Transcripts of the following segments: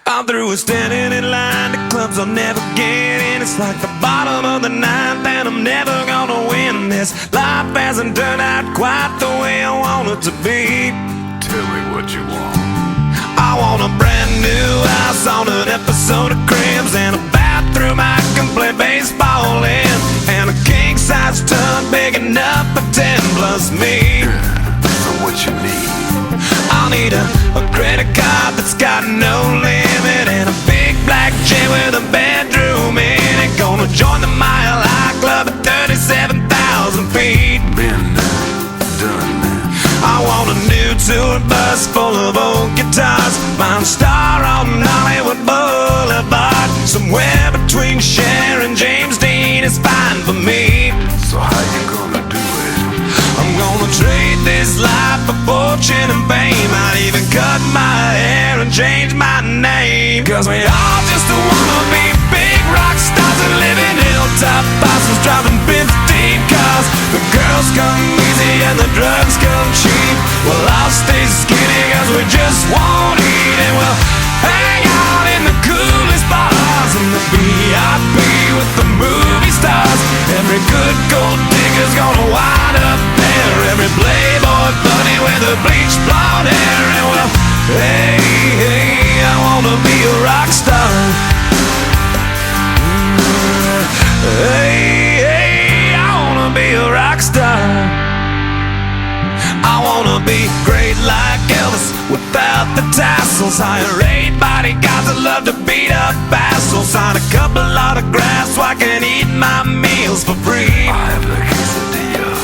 I'm through with standing in line to clubs I'll never get in. It's like the bottom of the ninth and I'm never gonna win this. Life hasn't turned out quite the way I want it to be. Tell me what you want. I want a brand new house on an episode of Cribs, and a bathroom I can play baseball in, and a king-size tub big enough for 10 plus me. So what you need? I'll need a credit card that's got no limit, and a big black jet with a bedroom in it. Gonna join the Mile High Club at 37,000 feet. Been done that. I want a new tour bus full of old guitars, mine star on Hollywood Boulevard. Somewhere between Cher and James Dean is fine for me. So how you gonna do it? I'm gonna trade this life for fortune and fame. I'd even cut my hair and change my name, 'cause we all just wanna be big rock stars and live in hilltop bosses, driving 15 cars. The girls come easy and the drugs come cheap. Well, I'll stay skinny 'cause we just won't eat, and we'll hang out in the coolest bars in the VIP with the movie stars. Every good gold digger's gonna wind up there, every playboy bunny with a bleached blonde hair. And well, hey, hey, I wanna be a rock star. Hey, hey, I wanna be a rock star. I wanna be great like Elvis without the tassels. Hire 8 bodyguards that love to beat up assholes. Sign a couple autographs so I can eat my meals for free. I have the quesadilla.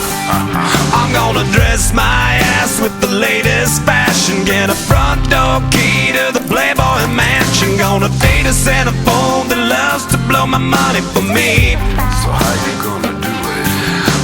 I'm gonna dress my ass with the latest fashion, get a front door key to the Playboy Mansion. Gonna date a centerfold that loves to blow my money for me. So how you gonna do it?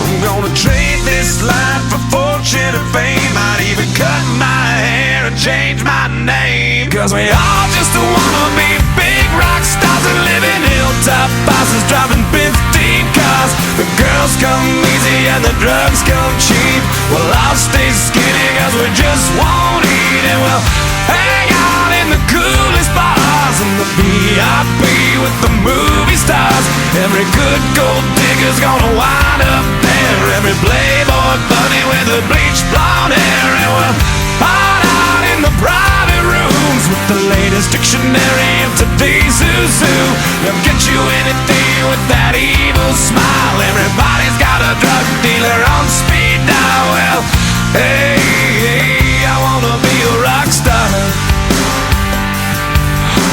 I'm gonna trade this life for fortune and fame. I'd even cut my hair and change my name, 'cause we all just wanna be big rock stars and live in hilltop bosses, driving 15 cars. The girls come easy and the drugs come cheap. Well, I'll stay skinny 'cause we just won't eat, and we'll hang out in the coolest bars in the VIP with the movie stars. Every good gold digger's gonna wind up there, every playboy bunny with a bleached blonde hair. And we'll hide out in the private rooms with the latest dictionary of today's who's who. They'll get you anything with that evil smile. Everybody's got a drug dealer on speed dial. Well, hey, hey, I wanna be a rock star.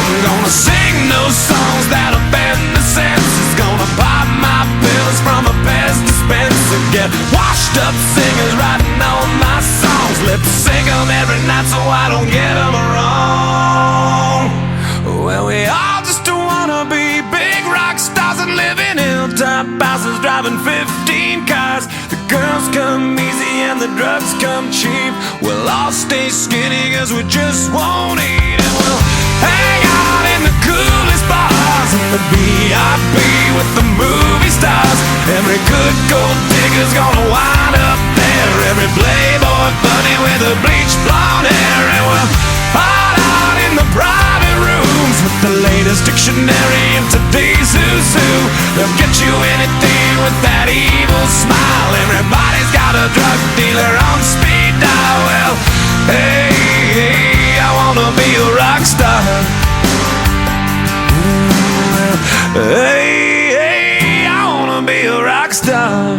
I'm gonna sing those songs that offend the senses. Gonna pop my pills from a Pez dispenser. Get washed up singers writing all my songs. Lip sync them every night so I don't get them wrong. Well, we all just wanna be big rock stars and live in hilltop houses, driving 15 cars. The girls come easy and the drugs come cheap. We'll all stay skinny 'cause we just won't eat, and we'll hang out in the coolest bars in the VIP with the movie stars. Every good gold digger's gonna wind up there, every playboy bunny with a bleached blonde hair. And we'll hide out in the private rooms with the latest dictionary of today's who's who. They'll get you anything with that evil smile. Everybody's got a drug dealer on speed dial. Well, hey, hey, I wanna be a rock star. Hey, hey, I wanna be a rock star.